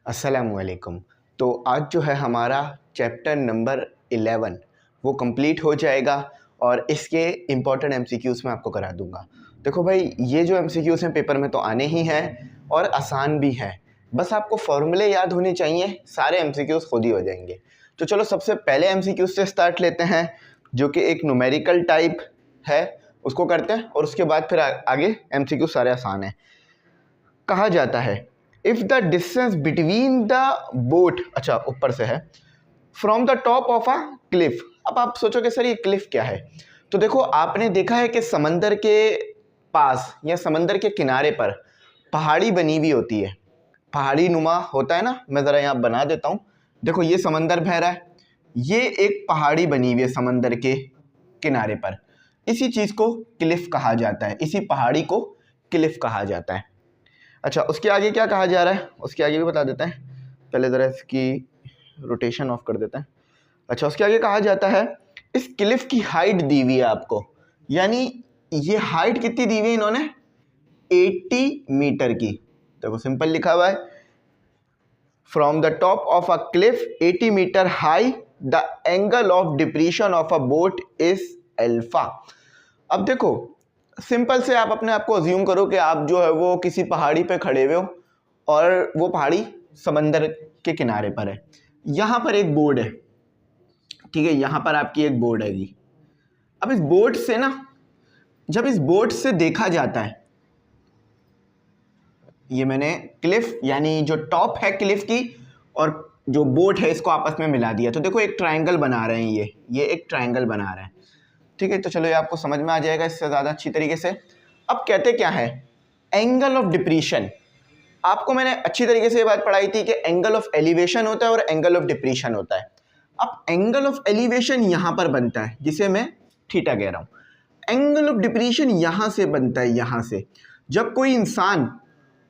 अस्सलामुअलैकुम। तो आज जो है हमारा चैप्टर नंबर 11 वो कंप्लीट हो जाएगा और इसके इम्पॉर्टेंट एमसीक्यूज़ मैं आपको करा दूंगा। देखो भाई, ये जो एमसीक्यूज़ हैं पेपर में तो आने ही हैं और आसान भी हैं। बस आपको फॉर्मूले याद होने चाहिए, सारे एमसीक्यूज़ खुद ही हो जाएंगे। तो चलो सबसे पहले एमसीक्यूज़ से स्टार्ट लेते हैं, जो कि एक न्यूमेरिकल टाइप है, उसको करते हैं और उसके बाद फिर आगे एमसीक्यू सारे आसान हैं। कहा जाता है if the distance between the boat, अच्छा ऊपर से है, from the top of a Cliff. अब आप सोचोगे सर ये क्लिफ क्या है? तो देखो, आपने देखा है कि समंदर के पास या समंदर के किनारे पर पहाड़ी बनी हुई होती है, पहाड़ी नुमा होता है ना। मैं ज़रा यहाँ बना देता हूँ। देखो ये समंदर बह रहा है, ये एक पहाड़ी बनी हुई है समंदर के किनारे पर। इसी चीज़ को क्लिफ कहा जाता है, इसी पहाड़ी को क्लिफ कहा जाता है। अच्छा, उसके आगे क्या कहा जा रहा है उसके आगे भी बता देते हैं। पहले ज़रा इसकी रोटेशन ऑफ कर देते हैं। अच्छा, उसके आगे कहा जाता है इस क्लिफ की हाइट दी हुई है आपको, यानी ये हाइट कितनी दी हुई है इन्होंने? 80 मीटर की। देखो सिंपल लिखा हुआ है, from the top of a cliff 80 metre high the angle of depression of a boat is alpha. अब देखो सिंपल से आप अपने आप को अज्यूम करो कि आप जो है वो किसी पहाड़ी पे खड़े हुए हो और वो पहाड़ी समंदर के किनारे पर है। यहाँ पर एक बोर्ड है, ठीक है, यहाँ पर आपकी एक बोर्ड हैगी। अब इस बोर्ड से ना, जब इस बोर्ड से देखा जाता है, ये मैंने क्लिफ यानी जो टॉप है क्लिफ की और जो बोट है इसको आपस में मिला दिया, तो देखो एक ट्रायंगल बना रहे हैं, ये एक ट्रायंगल बना रहे हैं। ठीक है, तो चलो ये आपको समझ में आ जाएगा इससे ज़्यादा अच्छी तरीके से। अब कहते क्या है, एंगल ऑफ डिप्रेशन। आपको मैंने अच्छी तरीके से ये बात पढ़ाई थी कि एंगल ऑफ एलिवेशन होता है और एंगल ऑफ डिप्रेशन होता है। अब एंगल ऑफ एलिवेशन यहाँ पर बनता है, जिसे मैं थीटा कह रहा हूँ। एंगल ऑफ डिप्रेशन यहाँ से बनता है, यहाँ से। जब कोई इंसान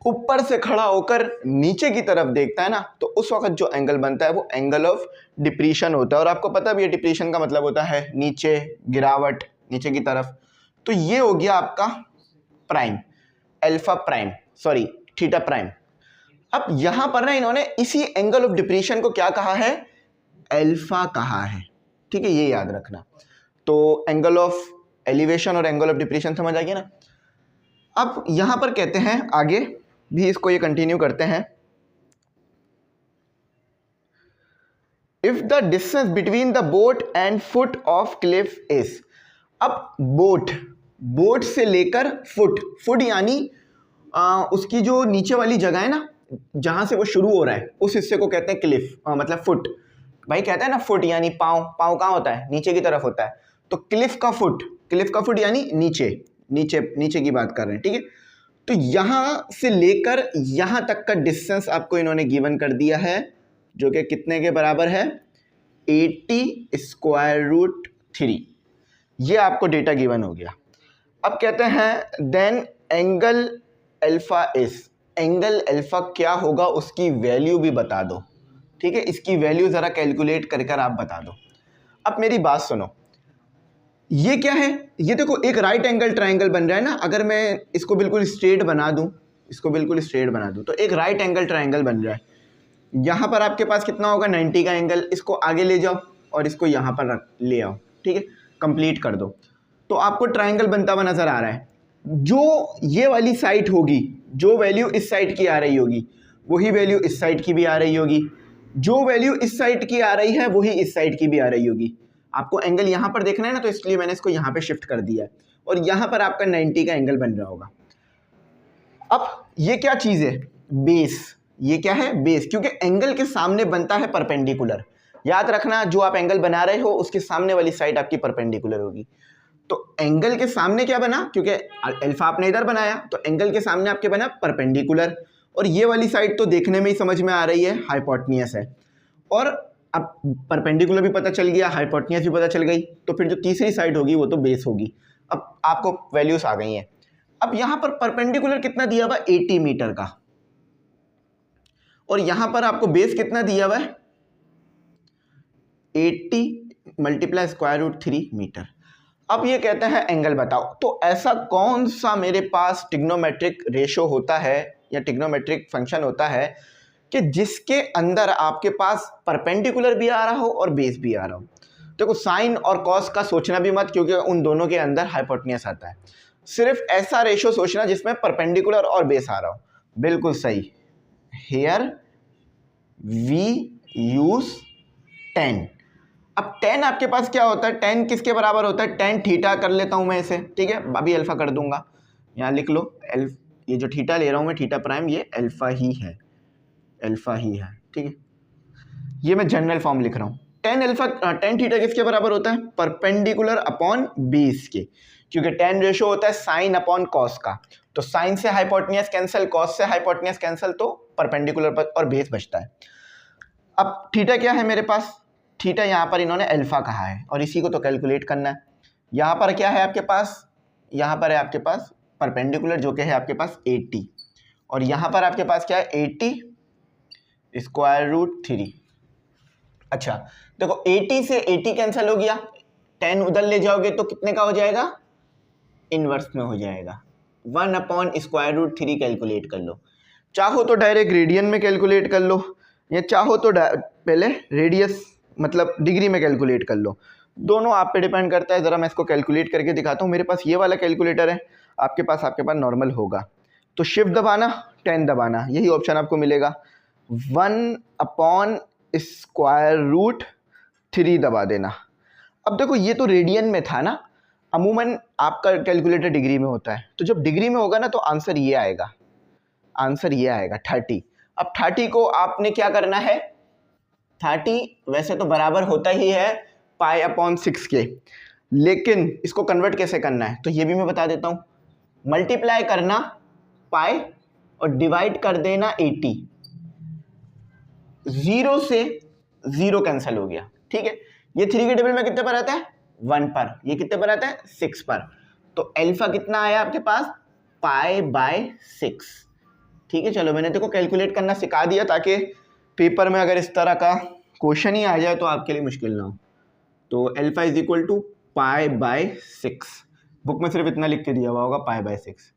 ऊपर से खड़ा होकर नीचे की तरफ देखता है ना, तो उस वक्त जो एंगल बनता है वो एंगल ऑफ डिप्रेशन होता है। और आपको पता भी है डिप्रेशन का मतलब होता है नीचे, गिरावट नीचे की तरफ। तो ये हो गया आपका prime, alpha prime, sorry theta prime. अब यहां पर ना इन्होंने इसी एंगल ऑफ डिप्रेशन को क्या कहा है? अल्फा कहा है। ठीक है, ये याद रखना। तो एंगल ऑफ एलिवेशन और एंगल ऑफ डिप्रेशन समझ आ गया ना। अब यहां पर कहते हैं, आगे भी इसको ये कंटिन्यू करते हैं, if the distance between the boat and foot of Cliff is. अब बोट से लेकर फुट यानी उसकी जो नीचे वाली जगह है ना, जहां से वो शुरू हो रहा है, उस हिस्से को कहते हैं क्लिफ, मतलब फुट। भाई कहते हैं ना फुट यानी पाँव कहाँ होता है? नीचे की तरफ होता है। तो क्लिफ का फुट यानी नीचे की बात कर रहे हैं। ठीक है, तो यहां से लेकर यहां तक का डिस्टेंस आपको इन्होंने गिवन कर दिया है, जो कि कितने के बराबर है? 80√3। ये आपको डेटा गिवन हो गया। अब कहते हैं then angle alpha is. Angle alpha क्या होगा उसकी वैल्यू भी बता दो। ठीक है, इसकी वैल्यू जरा कैलकुलेट कर आप बता दो। अब मेरी बात सुनो, ये क्या है? ये देखो एक राइट एंगल ट्रायंगल बन रहा है ना। अगर मैं इसको बिल्कुल स्ट्रेट बना दूं, तो एक राइट एंगल ट्रायंगल बन रहा है। यहाँ पर आपके पास कितना होगा? 90 का एंगल। इसको आगे ले जाओ और इसको यहाँ पर ले आओ। ठीक है, कंप्लीट कर दो, तो आपको ट्रायंगल बनता हुआ नजर आ रहा है। जो ये वाली साइड होगी, जो वैल्यू इस साइड की आ रही होगी, वही वैल्यू इस साइड की भी आ रही होगी। जो वैल्यू इस साइड की आ रही है वही इस साइड की भी आ रही होगी। आपको एंगल यहाँ पर देखना है ना, तो इसलिए मैंने इसको यहाँ पे शिफ्ट कर दिया है और यहाँ पर आपका 90 का एंगल बन रहा होगा। अब ये क्या चीज़ है? बेस। ये क्या है? बेस, क्योंकि एंगल के सामने बनता है परपेंडिकुलर। याद रखना, जो आप एंगल बना रहे हो उसके सामने वाली साइड आपकी परपेंडिकुलर होगी। तो एंगल के सामने क्या बना? क्योंकि अल्फा आपने इधर बनाया, तो एंगल के सामने आपके बना परपेंडिकुलर। और ये वाली साइड तो देखने में ही समझ में आ रही है हाइपोटेन्यूस है। और अब परपेंडिकुलर भी पता चल गया, हाइपोटेन्यूस भी पता चल गई, तो फिर जो तीसरी साइड होगी वो तो बेस होगी। अब आपको वैल्यूज आ गई हैं। अब यहां पर परपेंडिकुलर कितना दिया हुआ? 80 मीटर का। और यहां पर आपको बेस कितना दिया हुआ है? 80 मल्टीप्लाई √3 मीटर। अब ये कहते हैं एंगल बताओ। तो ऐसा कौन सा मेरे पास ट्रिग्नोमेट्रिक रेशो होता है या ट्रिग्नोमेट्रिक फंक्शन होता है कि जिसके अंदर आपके पास परपेंडिकुलर भी आ रहा हो और बेस भी आ रहा हो। देखो साइन और कॉस का सोचना भी मत, क्योंकि उन दोनों के अंदर हाइपोटेन्यूस आता है। सिर्फ ऐसा रेशो सोचना जिसमें परपेंडिकुलर और बेस आ रहा हो। बिल्कुल सही। Here we use tan. अब टेन आपके पास क्या होता है, टेन किसके बराबर होता है, टेन थीटा कर लेता हूं मैं इसे, ठीक है, अभी अल्फा कर दूंगा, यहाँ लिख लो ये जो थीटा ले रहा हूं मैं थीटा प्राइम, ये अल्फा ही है, अल्फा ही है, ठीक है। ये मैं जनरल फॉर्म लिख रहा हूं। टेन थीटा किसके बराबर होता है, परपेंडिकुलर अपॉन बेस के, क्योंकि टेन रेशो होता है साइन अपॉन कॉस का। तो साइन से हाइपोटेन्यूस कैंसिल, कॉस से हाइपोटेन्यूस कैंसिल, तो परपेंडिकुलर और बेस बचता है। अब थीटा क्या है मेरे पास, थीटा यहाँ पर इन्होंने अल्फा कहा है और इसी को तो कैलकुलेट करना है। यहाँ पर क्या है आपके पास, यहाँ पर है आपके पास परपेंडिकुलर जो कि है आपके पास 80, और यहाँ पर आपके पास क्या है 80 स्क्वायर रूट 3। अच्छा देखो 80 से 80 कैंसिल हो गया, 10 उधर ले जाओगे तो कितने का हो जाएगा, इनवर्स में हो जाएगा, 1 अपॉन स्क्वायर रूट 3 कैलकुलेट कर लो। चाहो तो डायरेक्ट रेडियन में कैलकुलेट कर लो, या चाहो तो पहले रेडियस मतलब डिग्री में कैलकुलेट कर लो, दोनों आप पे डिपेंड करता है। ज़रा मैं इसको कैलकुलेट करके दिखाता हूँ। मेरे पास ये वाला कैलकुलेटर है, आपके पास नॉर्मल होगा, तो शिफ्ट दबाना 10 दबाना, यही ऑप्शन आपको मिलेगा। 1 अपॉन स्क्वायर रूट 3 दबा देना। अब देखो ये तो रेडियन में था ना, अमूमन आपका कैलकुलेटर डिग्री में होता है, तो जब डिग्री में होगा ना तो आंसर ये आएगा, आंसर ये आएगा 30। अब 30 को आपने क्या करना है, 30 वैसे तो बराबर होता ही है पाई अपॉन 6 के, लेकिन इसको कन्वर्ट कैसे करना है तो ये भी मैं बता देता हूँ। मल्टीप्लाई करना पाई और डिवाइड कर देना 80, 0 से 0 कैंसिल हो गया, ठीक है। ये 3 के टेबल में कितने पर आता है, 1 पर, ये कितने पर आता है 6 पर, तो अल्फा कितना आया आपके पास, पाई बाय 6, ठीक है। चलो मैंने देखो कैलकुलेट करना सिखा दिया ताकि पेपर में अगर इस तरह का क्वेश्चन ही आ जाए तो आपके लिए मुश्किल ना हो। तो alpha is equal to pi by 6, book में सिर्फ इतना लिख के दिया हुआ होगा पाई बाय 6।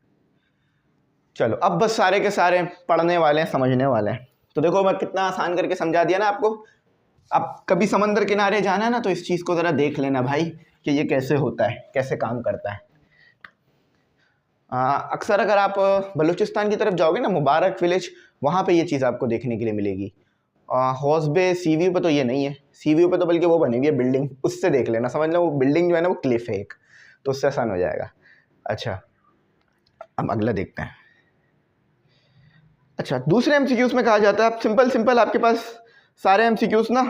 चलो अब बस सारे के सारे पढ़ने वाले हैं, समझने वाले हैं। तो देखो मैं कितना आसान करके समझा दिया ना आपको। अब कभी समंदर किनारे जाना है ना तो इस चीज़ को ज़रा देख लेना भाई कि ये कैसे होता है, कैसे काम करता है। अक्सर अगर आप बलूचिस्तान की तरफ जाओगे ना, मुबारक विलेज, वहाँ पे ये चीज़ आपको देखने के लिए मिलेगी। हौसबे सी व्यू पे तो ये नहीं है, सी व्यू पे तो बल्कि वो बनी हुई है बिल्डिंग, उससे देख लेना, समझ लो वो बिल्डिंग जो है ना वो क्लिफ है एक, तो उससे आसान हो जाएगा। अच्छा अब अगला देखते हैं। अच्छा दूसरे एमसीक्यूज में कहा जाता है, आप सिंपल आपके पास सारे एमसीक्यूज ना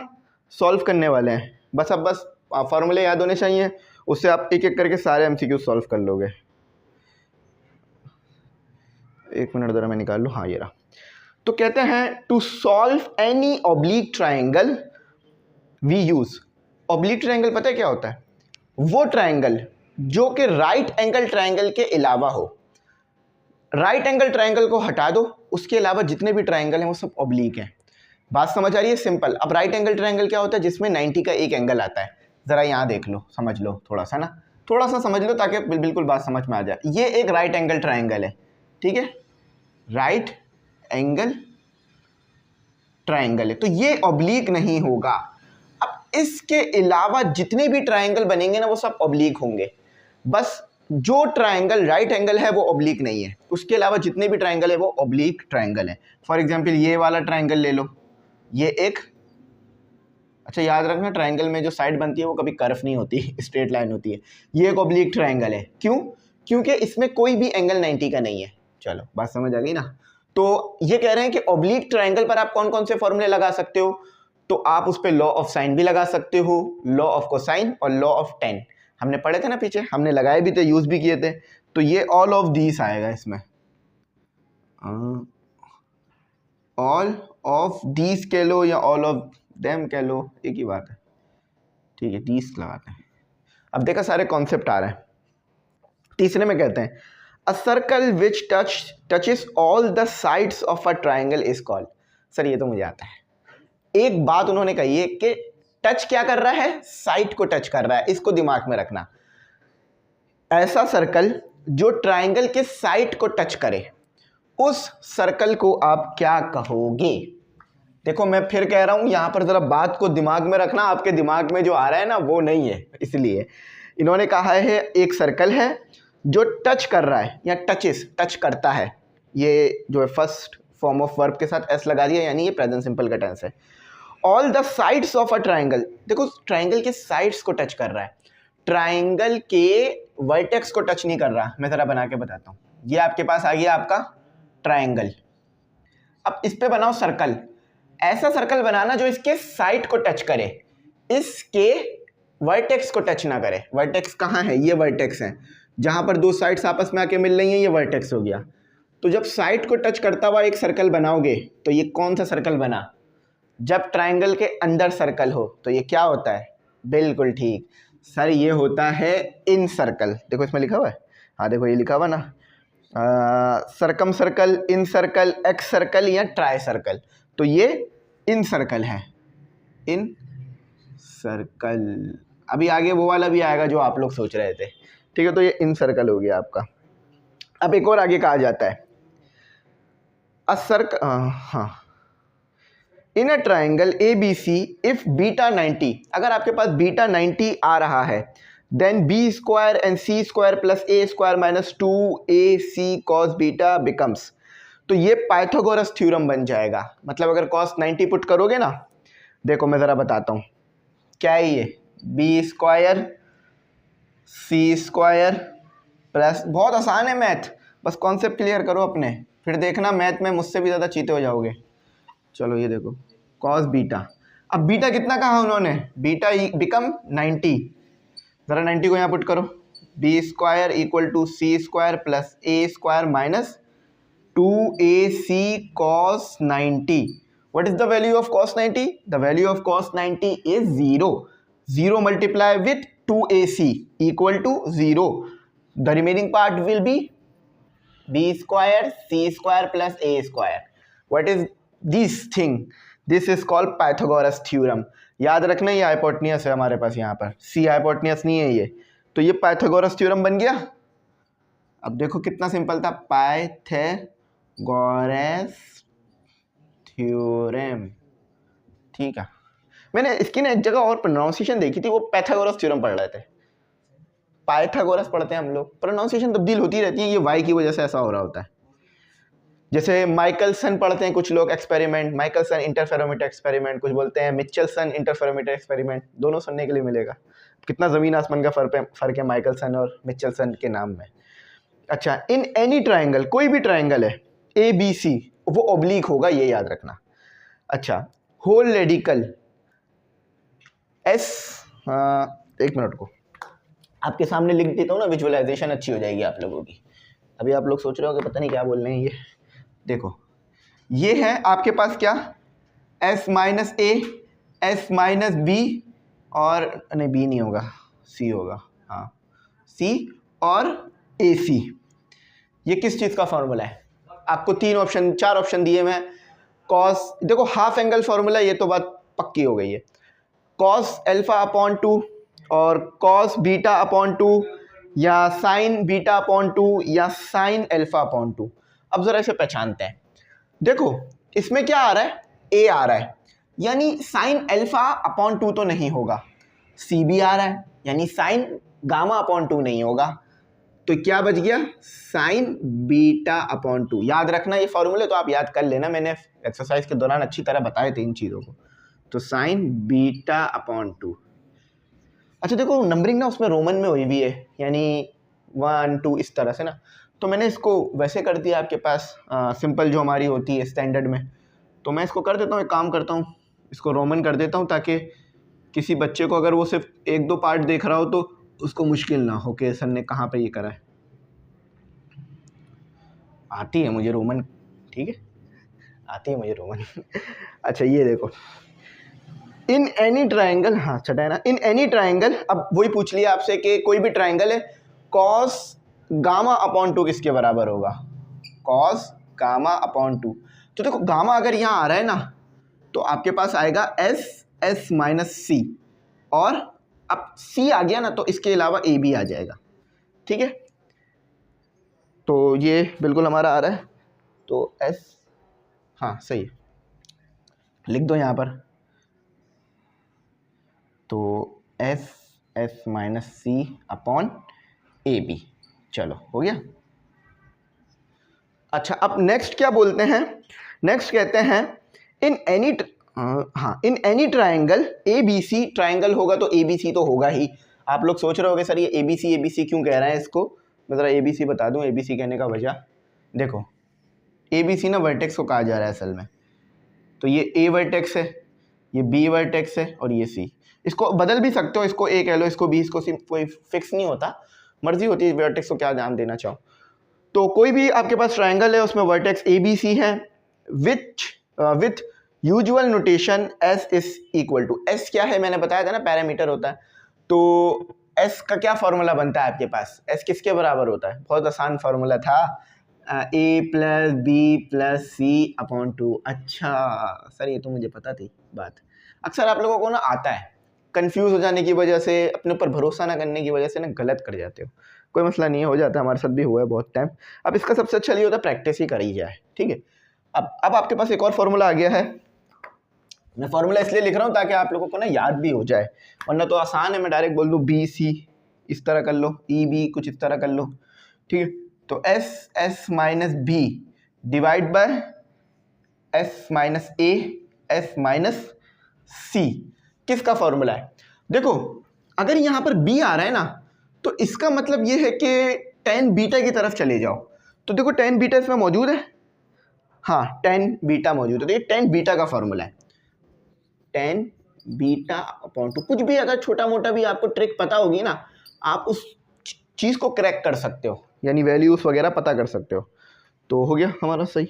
सॉल्व करने वाले हैं, बस फार्मूले याद होने चाहिए, उससे आप एक एक करके सारे एमसीक्यूज सॉल्व कर लोगे। एक मिनट ज़रा मैं निकाल लूँ, हाँ ये रहा। तो कहते हैं to solve any oblique triangle we use. Oblique triangle पता है क्या होता है, वो ट्राइंगल जो कि राइट एंगल ट्राइंगल के अलावा हो। राइट एंगल ट्राइंगल को हटा दो, उसके अलावा जितने भी ट्राइंगल हैं वो सब ऑब्लिक हैं। बात समझ आ रही है, सिंपल। अब राइट एंगल ट्राइंगल क्या होता है, जिसमें 90 का एक एंगल आता है। ज़रा यहाँ देख लो, समझ लो थोड़ा सा ना, थोड़ा सा समझ लो ताकि बिल्कुल बात समझ में आ जाए। ये एक राइट एंगल ट्राइंगल है, ठीक है, राइट एंगल ट्राइंगल है, तो ये ऑब्लिक नहीं होगा। अब इसके अलावा जितने भी ट्राइंगल बनेंगे ना वो सब ऑब्लिक होंगे, बस जो ट्राइंगल राइट एंगल है वो ऑब्लिक नहीं है, उसके अलावा जितने भी ट्राइंगल है वो ऑब्लिक ट्राइंगल है। फॉर एग्जांपल ये वाला ट्राइंगल ले लो, ये एक, अच्छा याद रखना ट्राइंगल में जो साइड बनती है वो कभी कर्व नहीं होती, स्ट्रेट लाइन होती है। ये एक ऑब्लिक ट्राइंगल है, क्यों, क्योंकि इसमें कोई भी एंगल 90 का नहीं है। चलो बात समझ आ गई ना। तो ये कह रहे हैं कि ऑब्लिक ट्राइंगल पर आप कौन कौन से फॉर्मूले लगा सकते हो, तो आप उस पर लॉ ऑफ साइन भी लगा सकते हो, लॉ ऑफ कोसाइन और लॉ ऑफ टेन, हमने पढ़े थे ना पीछे, हमने लगाए भी थे, यूज भी किए थे। तो ये ऑल ऑफ दीस आएगा इसमें, ऑल ऑफ दीस कह लो या ऑल ऑफ देम कह लो, एक ही बात है, ठीक है, दीस लगाते हैं। अब देखा सारे कॉन्सेप्ट आ रहे हैं। तीसरे में कहते हैं a circle which touches all the sides of a triangle is called. Sir ये तो मुझे आता है, एक बात उन्होंने कही है कि टच क्या कर रहा है, साइड को टच कर रहा है, इसको दिमाग में रखना। ऐसा सर्कल जो ट्राइंगल के साइड को टच करे उस सर्कल को आप क्या कहोगे। देखो मैं फिर कह रहा हूँ, यहाँ पर ज़रा बात को दिमाग में रखना, आपके दिमाग में जो आ रहा है ना वो नहीं है। इसलिए इन्होंने कहा है एक सर्कल है जो टच कर रहा है या टच करता है। ये जो है फर्स्ट फॉर्म ऑफ वर्ब के साथ एस लगा दिया, यानी ये प्रेजेंट सिंपल का टेंस है। All the sides of a triangle, देखो ट्राइंगल के साइड्स को टच कर रहा है, ट्राइंगल के वर्टेक्स को टच नहीं कर रहा। मैं ज़रा बना के बताता हूँ। ये आपके पास आ गया आपका ट्राइंगल। अब इस पे बनाओ सर्कल। ऐसा सर्कल बनाना जो इसके साइड को टच करे, इसके वर्टेक्स को टच ना करे। वर्टेक्स कहाँ है? ये वर्टेक्स है, जहां पर दो साइड्स आपस में आके मिल रही हैं, ये वर्टेक्स हो गया। तो जब साइड को टच करता हुआ एक सर्कल बनाओगे तो ये कौन सा सर्कल बना? जब ट्राइंगल के अंदर सर्कल हो तो ये क्या होता है? बिल्कुल ठीक सर, ये होता है इन सर्कल। देखो इसमें लिखा हुआ है, हाँ देखो ये लिखा हुआ ना, सरकम सर्कल, इन सर्कल, एक्स सर्कल या ट्राई सर्कल। तो ये इन सर्कल है, इन सर्कल। अभी आगे वो वाला भी आएगा जो आप लोग सोच रहे थे, ठीक है। तो ये इन सर्कल हो गया आपका। अब एक और आगे कहा जाता है हाँ, in a triangle A B C if beta 90, अगर आपके पास बीटा 90 आ रहा है, then B square and C square plus A square minus 2ac cos beta becomes. तो ये पाइथागोरस थ्योरम बन जाएगा। मतलब अगर कॉस 90 पुट करोगे ना, देखो मैं ज़रा बताता हूँ क्या है ये, बी स्क्वायर सी स्क्वायर प्लस, बहुत आसान है मैथ, बस कॉन्सेप्ट क्लियर करो अपने, फिर देखना मैथ में मुझसे भी ज़्यादा चीते हो जाओगे। चलो ये देखो कॉस बीटा, अब बीटा कितना कहा उन्होंने? Beta become 90। ज़रा 90 को यहाँ पुट करो, b square equal to c square plus A square minus 2ac cos 90. What is the value of cos 90? The value of cos 90 is 0. 0 multiply with 2ac equal to 0. The remaining part will be b square c square plus a square. What is this thing? This is called Pythagoras theorem. याद रखना ये hypotenuse है हमारे पास, यहाँ पर c hypotenuse नहीं है ये, तो ये पाइथागोरस थ्योरम बन गया। अब देखो कितना सिंपल था, पाइथागोरस थ्योरम, ठीक है। मैंने इसकी ना एक जगह और प्रोनाउंसिएशन देखी थी, वो पाइथागोरस थ्योरम पढ़ रहे थे। पाइथागोरस पढ़ते हैं हम लोग, प्रोनाउंसिएशन तब्दील होती रहती है, ये वाई की वजह से ऐसा हो रहा होता है। जैसे माइकलसन पढ़ते हैं कुछ लोग, एक्सपेरिमेंट, माइकलसन इंटरफेरोमीटर एक्सपेरिमेंट, कुछ बोलते हैं मिचेल्सन इंटरफेरोमीटर एक्सपेरिमेंट, दोनों सुनने के लिए मिलेगा। कितना ज़मीन आसमान का फ़र्क है माइकलसन और मिचेल्सन के नाम में। अच्छा, इन एनी ट्राइंगल, कोई भी ट्राइंगल है ए बी सी, वो ओब्लिक होगा, ये याद रखना। अच्छा, होल रेडिकल एस, एक मिनट को आपके सामने लिख देता हूँ ना, विजुअलाइजेशन अच्छी हो जाएगी आप लोगों की। अभी आप लोग सोच रहे हो कि पता नहीं क्या बोल रहे हैं ये। देखो ये है आपके पास क्या, एस माइनस ए, एस माइनस बी, और नहीं बी नहीं होगा, सी होगा, हाँ सी और ए सी। ये किस चीज़ का फॉर्मूला है? आपको चार ऑप्शन दिए मैं। कॉस, देखो हाफ एंगल फॉर्मूला, ये तो बात पक्की हो गई है। कॉस एल्फा अपॉन 2 और कॉस बीटा अपॉन 2, या साइन बीटा अपॉन 2, या साइन एल्फा अपॉन 2। अब ज़रा इसे पहचानते हैं। देखो इसमें क्या आ रहा है, ए आ रहा है, यानी साइन एल्फा अपॉन 2 तो नहीं होगा। सी भी आ रहा है, यानी साइन गामा अपॉन 2 नहीं होगा। तो क्या बच गया, साइन बीटा अपॉन 2। याद रखना ये फॉर्मूले, तो आप याद कर लेना, मैंने एक्सरसाइज के दौरान अच्छी तरह बताए थे इन चीज़ों को। तो साइन बीटा अपॉन 2। अच्छा देखो नंबरिंग ना उसमें रोमन में हुई भी है, यानी 1 2 इस तरह से ना, तो मैंने इसको वैसे कर दिया आपके पास सिंपल जो हमारी होती है स्टैंडर्ड में। तो मैं इसको कर देता हूँ, एक काम करता हूँ, इसको रोमन कर देता हूँ, ताकि किसी बच्चे को अगर वो सिर्फ 1 2 पार्ट देख रहा हो तो उसको मुश्किल ना हो कि सर ने कहाँ पे ये करा है। आती है मुझे रोमन, ठीक है, आती है मुझे रोमन। अच्छा ये देखो, इन एनी ट्राइंगल, हाँ छठा है ना, इन एनी ट्राइंगल। अब वही पूछ लिया आपसे कि कोई भी ट्राइंगल है, कॉस गामा अपॉन 2 किसके बराबर होगा? Cos gamma upon 2। तो देखो गामा अगर यहाँ आ रहा है ना, तो आपके पास आएगा एस माइनस सी, और अब सी आ गया ना तो इसके अलावा ए भी आ जाएगा, ठीक है। तो ये बिल्कुल हमारा आ रहा है, तो एस, हाँ सही है, लिख दो यहाँ पर, तो S S minus c upon a b. चलो हो गया। अच्छा, अब नेक्स्ट क्या बोलते हैं, नेक्स्ट कहते हैं in any in any triangle A B C, triangle होगा तो ए बी सी तो होगा ही। आप लोग सोच रहे होगे सर ये ए बी सी क्यों कह रहे हैं इसको, मैं ज़रा ए बी सी बता दूं। ए बी सी कहने का वजह देखो, ए बी सी ना वर्टेक्स को कहा जा रहा है असल में। तो ये ए वर्टेक्स है, ये बी वर्टेक्स है और ये सी। इसको बदल भी सकते हो, इसको ए कह लो, इसको बी, इसको सी, कोई फिक्स नहीं होता, मर्जी होती है वर्टेक्स को क्या नाम देना चाहो। तो कोई भी आपके पास ट्राइंगल है उसमें वर्टेक्स ए बी सी है with usual notation s is equal to, s क्या है मैंने बताया था ना, पैरामीटर होता है। तो एस का क्या फॉर्मूला बनता है आपके पास, एस किसके बराबर होता है, बहुत आसान फॉर्मूला था, ए प्लस बी प्लस सी अपॉन टू। अच्छा सर ये तो मुझे पता थी बात, अक्सर आप लोगों को ना आता है, कंफ्यूज हो जाने की वजह से, अपने ऊपर भरोसा ना करने की वजह से ना गलत कर जाते हो। कोई मसला नहीं है, हो जाता है, हमारे साथ भी हुआ है बहुत टाइम। अब इसका सबसे अच्छा ये होता है प्रैक्टिस ही करी जाए, ठीक है। अब आपके पास एक और फॉर्मूला आ गया है, मैं फॉर्मूला इसलिए लिख रहा हूँ ताकि आप लोगों को ना याद भी हो जाए, वरना तो आसान है, मैं डायरेक्ट बोल दूँ बी सी इस तरह कर लो, ई बी कुछ इस तरह कर लो, ठीक है। तो S S minus B divide by S minus A S minus C, किसका फॉर्मूला है। देखो अगर यहाँ पर बी आ रहा है ना, तो इसका मतलब ये है कि टेन बीटा की तरफ चले जाओ। तो देखो टेन बीटा इसमें मौजूद है, हाँ टेन बीटा मौजूद है, तो ये टेन बीटा का फॉर्मूला है, टेन बीटा अपॉन टू। कुछ भी अगर छोटा मोटा भी आपको ट्रिक पता होगी ना, आप उस चीज़ को क्रैक कर सकते हो, यानी वैल्यूज वगैरह पता कर सकते हो। तो हो गया हमारा सही।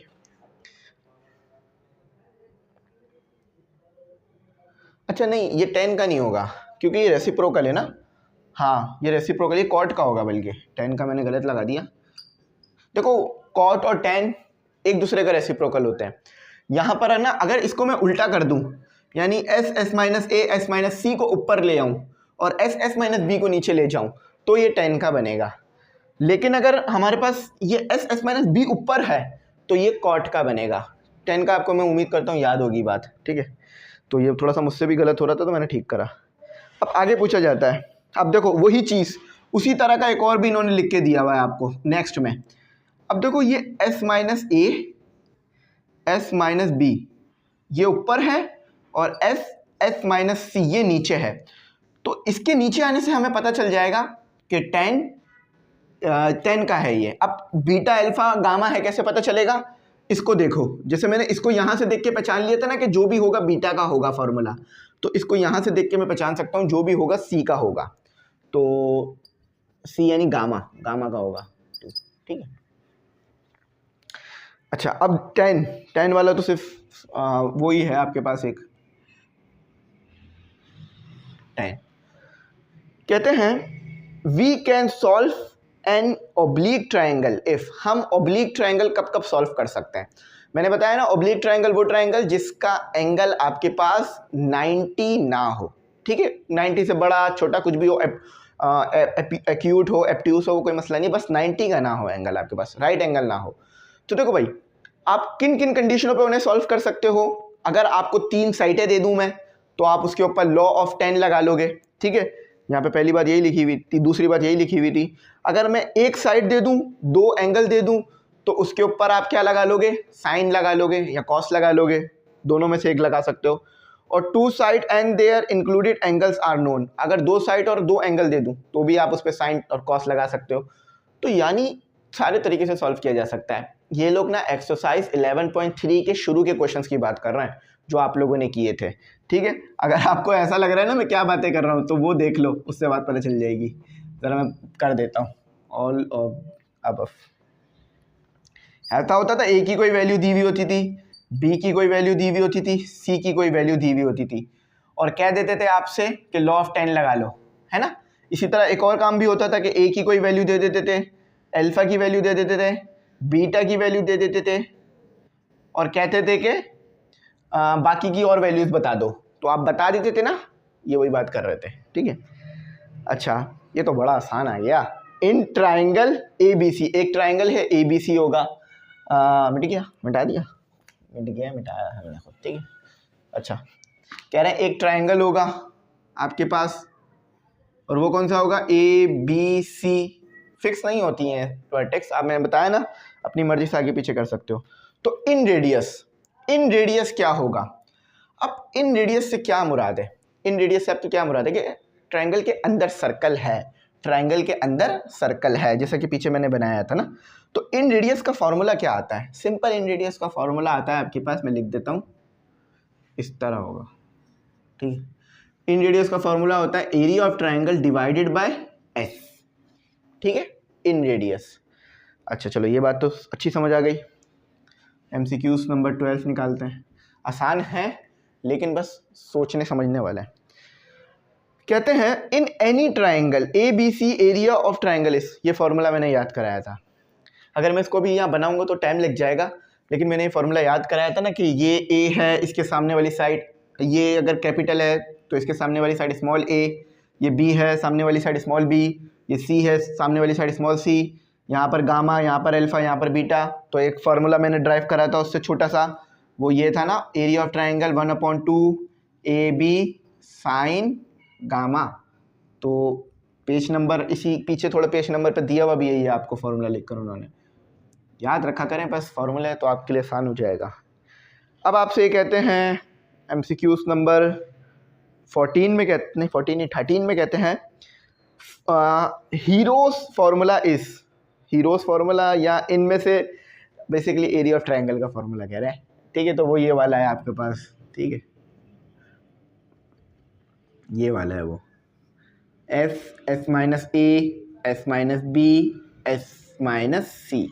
अच्छा नहीं, ये 10 का नहीं होगा क्योंकि ये रेसिप्रोकल है ना, हाँ ये रेसिप्रोकल, ये कॉट का होगा, बल्कि 10 का मैंने गलत लगा दिया। देखो कॉट और 10 एक दूसरे का रेसिप्रोकल होते हैं। यहाँ पर है ना, अगर इसको मैं उल्टा कर दूँ, यानी S S minus A S minus C को ऊपर ले आऊँ और एस एस माइनस बी को नीचे ले जाऊँ, तो ये 10 का बनेगा। लेकिन अगर हमारे पास ये एस एस माइनस बी ऊपर है तो ये कॉट का बनेगा। 10 का आपको मैं उम्मीद करता हूँ याद होगी बात, ठीक है। तो ये थोड़ा सा मुझसे भी गलत हो रहा था तो मैंने ठीक करा। अब आगे पूछा जाता है, अब देखो वही चीज़ उसी तरह का एक और भी इन्होंने लिख के दिया हुआ है आपको नेक्स्ट में। अब देखो ये s minus A S minus b ये ऊपर है और एस एस माइनस सी ये नीचे है। तो इसके नीचे आने से हमें पता चल जाएगा कि 10 का है ये। अब बीटा अल्फा गामा है, कैसे पता चलेगा, इसको देखो, जैसे मैंने इसको यहाँ से देख के पहचान लिया था ना कि जो भी होगा बीटा का होगा फॉर्मूला, तो इसको यहाँ से देख के मैं पहचान सकता हूँ जो भी होगा सी का होगा। तो सी यानी गामा, गामा का होगा, ठीक है। अच्छा अब 10 वाला तो सिर्फ वो ही है आपके पास एक 10। कहते हैं we can solve an oblique triangle if, हम ओब्लिक ट्राइंगल कब कब सॉल्व कर सकते हैं। मैंने बताया ना ओब्लिक ट्राइंगल वो ट्राइंगल जिसका एंगल आपके पास 90 ना हो, ठीक है। 90 से बड़ा छोटा कुछ भी हो, एक्यूट हो एप्ट्यूस हो, वो कोई मसला नहीं, बस 90 का ना हो एंगल आपके पास, राइट एंगल ना हो। तो देखो भाई आप किन किन कंडीशनों पे उन्हें सॉल्व कर सकते हो। अगर आपको 3 साइडें दे दूं मैं, तो आप उसके ऊपर लॉ ऑफ 10 लगा लोगे, ठीक है। यहाँ पे पहली बात यही लिखी हुई थी, दूसरी बात यही लिखी हुई थी। अगर मैं एक साइड दे दूं, 2 एंगल दे दूं, तो उसके ऊपर आप क्या लगा लोगे, साइन लगा लोगे या कॉस लगा लोगे, दोनों में से एक लगा सकते हो। और 2 side and their included angles are known, अगर 2 साइड और 2 एंगल दे दूं तो भी आप उस पर साइन और कॉस लगा सकते हो। तो यानी सारे तरीके से सॉल्व किया जा सकता है। ये लोग ना एक्सरसाइज 11.3 के शुरू के क्वेश्चंस की बात कर रहे हैं जो आप लोगों ने किए थे, ठीक है। अगर आपको ऐसा लग रहा है ना मैं क्या बातें कर रहा हूँ, तो वो देख लो, उससे बात पता चल जाएगी। ज़रा मैं कर देता हूँ ऑल अब ऐसा होता था, ए की कोई वैल्यू दी हुई होती थी, बी की कोई वैल्यू दी हुई होती थी, सी की कोई वैल्यू दी हुई होती थी, और कह देते थे आपसे कि लॉ ऑफ 10 लगा लो, है ना। इसी तरह एक और काम भी होता था कि ए की कोई वैल्यू दे देते थे, अल्फा की वैल्यू दे देते थे, बीटा की वैल्यू दे देते थे, और कहते थे कि बाकी की और वैल्यूज़ बता दो, तो आप बता देते थे ना, ये वही बात कर रहे थे, ठीक है। अच्छा ये तो बड़ा आसान आ गया। In triangle A B C, एक ट्राइंगल है ए बी सी होगा, मिट गया, मिटा दिया, मिट गया, मिटाया हमने खुद, ठीक है। अच्छा, कह रहे हैं एक ट्राइंगल होगा आपके पास, और वो कौन सा होगा, ए बी सी, फिक्स नहीं होती हैं वर्टेक्स, आप मैंने बताया ना अपनी मर्जी से आगे पीछे कर सकते हो। तो इन रेडियस क्या होगा? अब इन रेडियस से क्या मुराद है? इन रेडियस से आपकी क्या मुराद है कि ट्राइंगल के अंदर सर्कल है, ट्राइंगल के अंदर सर्कल है, जैसा कि पीछे मैंने बनाया था ना। तो इन रेडियस का फॉर्मूला क्या आता है? सिंपल इन रेडियस का फॉर्मूला आता है आपके पास, मैं लिख देता हूँ, इस तरह होगा, ठीक है। इन रेडियस का फॉर्मूला होता है area of triangle divided by S, ठीक है, इन रेडियस। अच्छा चलो, ये बात तो अच्छी समझ आ गई। MCQs नंबर 12 निकालते हैं। आसान है लेकिन बस सोचने समझने वाला है। कहते हैं in any triangle A B C area of triangle is, ये फॉर्मूला मैंने याद कराया था। अगर मैं इसको भी यहाँ बनाऊंगा तो टाइम लग जाएगा, लेकिन मैंने ये फॉर्मूला याद कराया था ना कि ये ए है, इसके सामने वाली साइड, ये अगर कैपिटल है तो इसके सामने वाली साइड स्मॉल ए, ये बी है सामने वाली साइड स्मॉल बी, ये सी है सामने वाली साइड स्मॉल सी, यहाँ पर गामा, यहाँ पर अल्फा, यहाँ पर बीटा। तो एक फार्मूला मैंने ड्राइव करा था उससे छोटा सा, वो ये था ना, area of triangle 1/2 a b sine gamma. तो पेज नंबर इसी पीछे थोड़ा पेज नंबर पे दिया हुआ भी है, ये आपको फार्मूला लिखकर उन्होंने, याद रखा करें, बस फार्मूला है तो आपके लिए आसान हो जाएगा। अब आपसे ये कहते हैं MCQs नंबर 14 में कहते नहीं 14 नहीं 13 में कहते हैं heroes formula is, heroes formula या इनमें से बेसिकली एरिया ऑफ ट्राइंगल का फार्मूला कह रहे हैं, ठीक है। तो वो ये वाला है आपके पास, ठीक है, ये वाला है वो, S minus A S minus B S minus C,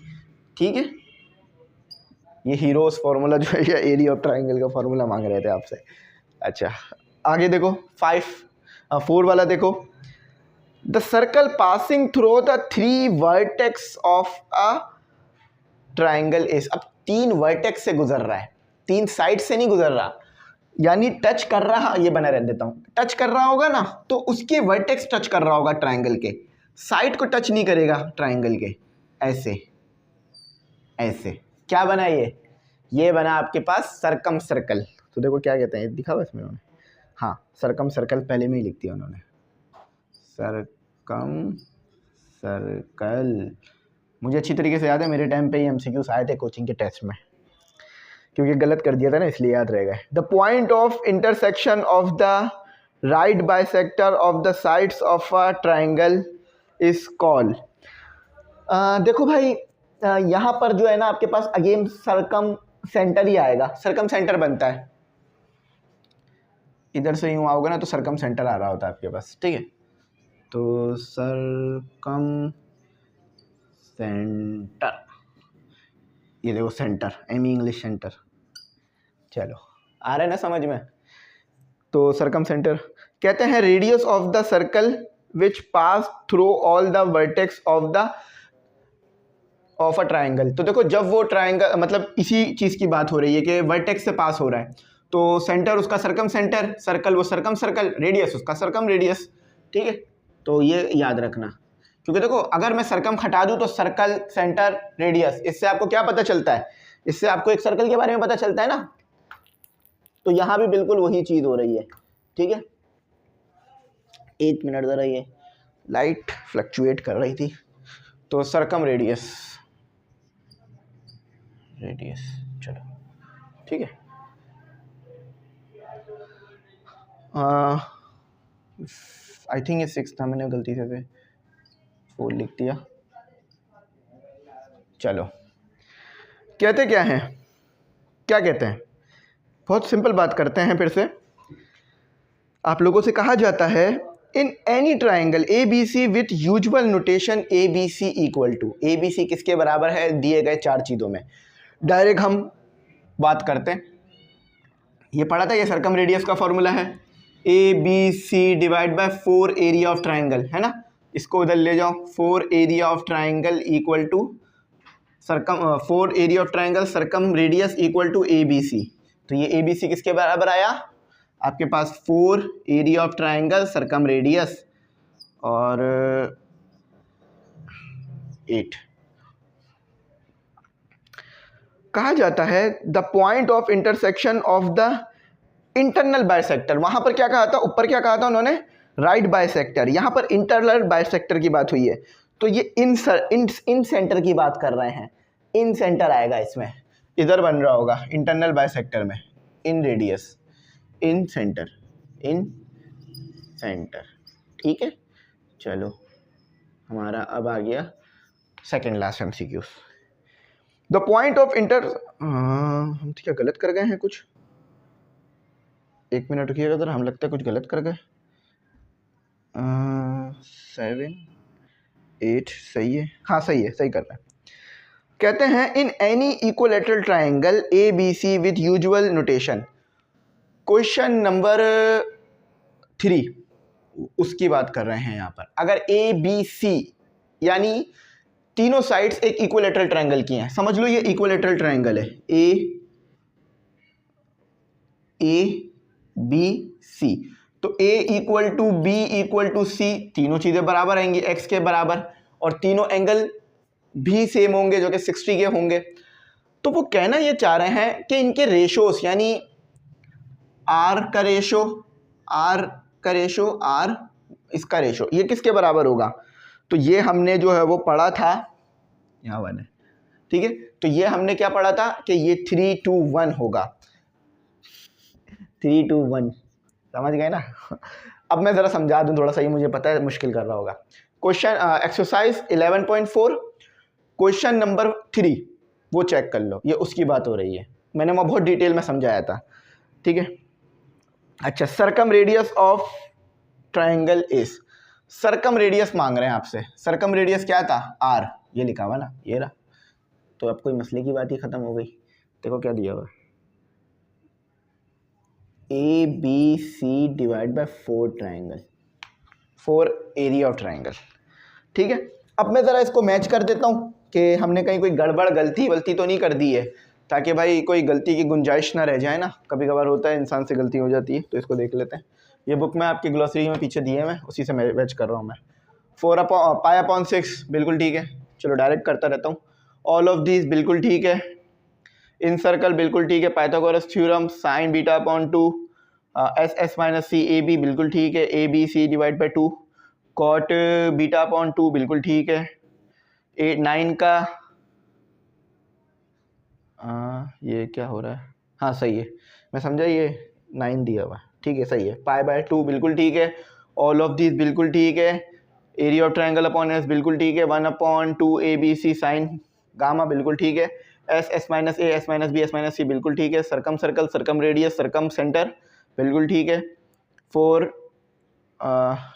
ठीक है। ये हीरोज फार्मूला जो है ये एरिया ऑफ ट्राइंगल का फार्मूला मांग रहे थे आपसे। अच्छा आगे देखो 4 वाला देखो, the circle passing through the 3 vertex of a triangle is, अब 3 वर्टेक्स से गुजर रहा है, 3 साइड से नहीं गुजर रहा, यानी टच कर रहा, ये बना रह देता हूँ, टच कर रहा होगा ना तो उसके वर्टेक्स टच कर रहा होगा ट्राइंगल के, साइड को टच नहीं करेगा ट्राइंगल के, ऐसे ऐसे। क्या बना ये बना आपके पास सर्कम सर्कल। तो देखो क्या कहते हैं, दिखा हुआ इसमें उन्होंने, हाँ सर्कम सर्कल पहले में ही लिख दिया उन्होंने, सर्कम सर्कल। मुझे अच्छी तरीके से याद है, मेरे टाइम पे ही MCQs आए थे कोचिंग के टेस्ट में, क्योंकि गलत कर दिया था ना इसलिए याद रहेगा। The point of intersection of the right bisector of the sides of a triangle is called. देखो भाई यहाँ पर जो है ना आपके पास अगेन सर्कम सेंटर ही आएगा, सर्कम सेंटर बनता है, इधर से यूँ आओगे ना तो सर्कम सेंटर आ रहा होता है आपके पास, ठीक है। तो सर्कम सेंटर, ये देखो सेंटर, एम इंग्लिश सेंटर, चलो आ रहा है ना समझ में। तो सर्कम सेंटर कहते हैं radius of the circle which pass through all the vertex of a triangle. तो देखो जब वो ट्राइंगल, मतलब इसी चीज़ की बात हो रही है कि वर्टेक्स से पास हो रहा है, तो सेंटर उसका सर्कम सेंटर, सर्कल वो सर्कम सर्कल, रेडियस उसका सर्कम रेडियस, ठीक है। तो ये याद रखना, क्योंकि देखो अगर मैं सर्कम हटा दूँ तो सर्कल सेंटर रेडियस, इससे आपको क्या पता चलता है, इससे आपको एक सर्कल के बारे में पता चलता है ना। तो यहाँ भी बिल्कुल वही चीज़ हो रही है, ठीक है। 1 मिनट ज़रा, ये लाइट फ्लक्चुएट कर रही थी। तो सर्कम रेडियस चलो ठीक है। आई थिंक ये 6 था, मैंने गलती से 4 लिख दिया। चलो कहते क्या हैं, क्या कहते हैं, बहुत सिंपल बात करते हैं फिर से। आप लोगों से कहा जाता है in any triangle A B C with usual notation a B c equal to, a B c किसके बराबर है, दिए गए 4 चीज़ों में। डायरेक्ट हम बात करते हैं, ये पढ़ा था, ये सर्कम रेडियस का फॉर्मूला है, a B c divide by 4 area of triangle, है ना। इसको उधर ले जाओ, 4 area of triangle equal to circum 4 area of triangle circum radius equal to a B C. तो ये ए बी सी किसके बराबर आया आपके पास, 4 area of triangle circum radius और 8। कहा जाता है the point of intersection of the internal bisector, वहां पर क्या कहा था, ऊपर क्या कहा था उन्होंने, राइट बाइसेक्टर, यहां पर इंटरनल बाइसेक्टर की बात हुई है। तो ये इन सेंटर की बात कर रहे हैं, इन सेंटर आएगा इसमें, इधर बन रहा होगा इंटरनल बाइसेक्टर में, इन रेडियस, इन सेंटर, इन सेंटर। ठीक है, चलो हमारा अब आ गया second last MCQ. The point of हम क्या गलत कर गए हैं कुछ, एक मिनट रुकिएगा जरा, हम लगता है कुछ गलत कर गए। 7 8 सही है, हाँ सही है, सही कर रहे हैं। कहते हैं in any equilateral triangle A B C with usual notation, question number 3 उसकी बात कर रहे हैं यहाँ पर। अगर ए बी सी यानी तीनों साइड्स एक इक्विलैटरल ट्रायंगल की हैं, समझ लो ये इक्विलैटरल ट्रायंगल है, ए बी सी, तो A equal to B equal to C, तीनों चीजें बराबर आएंगी एक्स के बराबर, और तीनों एंगल भी सेम होंगे जो कि 60 के होंगे। तो वो कहना ये चाह रहे हैं कि इनके रेशोस यानी आर का रेशो, आर का रेशो, आर इसका रेशो, ये किसके बराबर होगा। तो ये हमने जो है वो पढ़ा था, यहाँ 1 है, ठीक है, तो ये हमने क्या पढ़ा था कि ये 3:1 होगा, 3:1, समझ गए ना। अब मैं ज़रा समझा दूं थोड़ा सा, ये मुझे पता है मुश्किल कर रहा होगा। क्वेश्चन एक्सरसाइज 11.4 क्वेश्चन नंबर 3 वो चेक कर लो, ये उसकी बात हो रही है, मैंने वहाँ बहुत डिटेल में समझाया था, ठीक है। अच्छा, circumradius of triangle is, circumradius मांग रहे हैं आपसे, सरकम रेडियस क्या था, आर, ये लिखा हुआ ना, ये रहा, तो अब कोई मसले की बात ही खत्म हो गई। देखो क्या दिया हुआ, a B c divide by 4 triangle, 4 area of triangle, ठीक है। अब मैं ज़रा इसको मैच कर देता हूँ कि हमने कहीं कोई गड़बड़ गलती तो नहीं कर दी है, ताकि भाई कोई गलती की गुंजाइश ना रह जाए ना, कभी कभार होता है इंसान से गलती हो जाती है। तो इसको देख लेते हैं, ये बुक में आपकी ग्लॉसरी में पीछे दिए हैं, उसी से मैच कर रहा हूँ मैं। 4π/6 बिल्कुल ठीक है, चलो डायरेक्ट करता रहता हूँ। ऑल ऑफ दिस बिल्कुल ठीक है, इन सर्कल बिल्कुल ठीक है, Pythagoras theorem sin β/2 SS - C AB बिल्कुल ठीक है, ABC डिवाइड बाई 2 cot β/2 बिल्कुल ठीक है, 9 का ये क्या हो रहा है, हाँ सही है, मैं समझा ये 9 दिया हुआ, ठीक है सही है, π/2 बिल्कुल ठीक है, ऑल ऑफ दिस बिल्कुल ठीक है, area of triangle upon S बिल्कुल ठीक है, 1/2 ABC साइन गामा बिल्कुल ठीक है, S - A S - B S - C बिल्कुल ठीक है, सरकम सर्कल सरकम रेडियस सरकम सेंटर बिल्कुल ठीक है, 4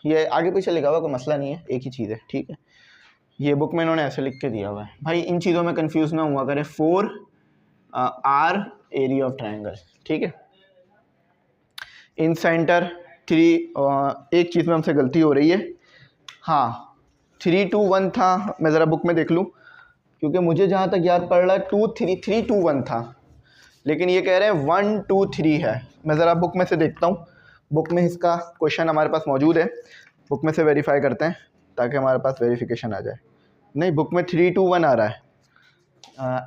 ये आगे पीछे लिखा हुआ कोई मसला नहीं है, एक ही चीज़ है, ठीक है। ये बुक में इन्होंने ऐसे लिख के दिया हुआ है, भाई इन चीज़ों में कंफ्यूज ना हुआ करें। 4 आर एरिया ऑफ ट्रायंगल, ठीक है। इन सेंटर 3 एक चीज़ में हमसे गलती हो रही है, हाँ 3:1 था, मैं ज़रा बुक में देख लूँ, क्योंकि मुझे जहाँ तक याद पड़ रहा है 3:1 था, लेकिन ये कह रहे हैं 1:3 है। मैं ज़रा बुक में से देखता हूँ, बुक में इसका क्वेश्चन हमारे पास मौजूद है, बुक में से वेरीफाई करते हैं ताकि हमारे पास वेरिफिकेशन आ जाए। नहीं, बुक में 3:1 आ रहा है,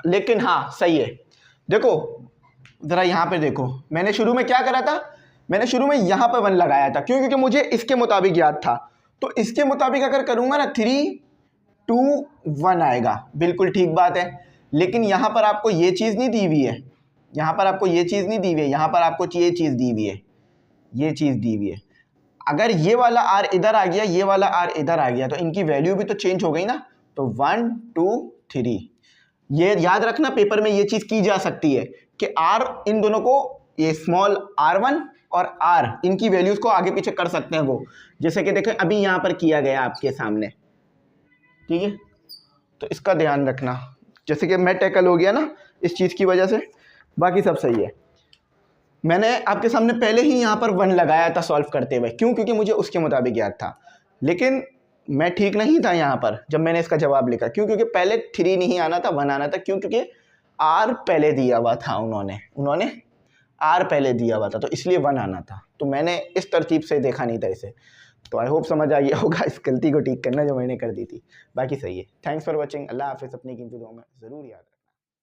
लेकिन हाँ सही है। देखो ज़रा यहाँ पे देखो, मैंने शुरू में क्या करा था, मैंने शुरू में यहाँ पर 1 लगाया था, क्यों, क्योंकि मुझे इसके मुताबिक याद था। तो इसके मुताबिक अगर करूँगा ना 3:1 आएगा, बिल्कुल ठीक बात है। लेकिन यहाँ पर आपको ये चीज़ नहीं दी हुई है, यहाँ पर आपको ये चीज़ नहीं दी हुई है, यहाँ पर आपको ये चीज़ दी हुई है, ये चीज़ दी हुई है। अगर ये वाला आर इधर आ गया, ये वाला आर इधर आ गया, तो इनकी वैल्यू भी तो चेंज हो गई ना। तो 1 2 3, ये याद रखना, पेपर में ये चीज़ की जा सकती है कि आर इन दोनों को, ये स्मॉल r1 और r इनकी वैल्यूज़ को आगे पीछे कर सकते हैं वो, जैसे कि देखें अभी यहाँ पर किया गया आपके सामने, ठीक है। तो इसका ध्यान रखना, जैसे कि मैं टैकल हो गया ना इस चीज़ की वजह से, बाकी सब सही है। मैंने आपके सामने पहले ही यहाँ पर 1 लगाया था सॉल्व करते हुए, क्यों, क्योंकि मुझे उसके मुताबिक याद था। लेकिन मैं ठीक नहीं था यहाँ पर जब मैंने इसका जवाब लिखा, क्यों, क्योंकि पहले 3 नहीं आना था, 1 आना था, क्यों, क्योंकि आर पहले दिया हुआ था, उन्होंने आर पहले दिया हुआ था, तो इसलिए 1 आना था। तो मैंने इस तरतीब से देखा नहीं था इसे। तो आई होप समझ आ गया होगा इस गलती को ठीक करना जो मैंने कर दी थी। बाकी सही है। Thanks for watching. अल्लाह हाफिज़। अपनी कीमती दुआ में ज़रूर याद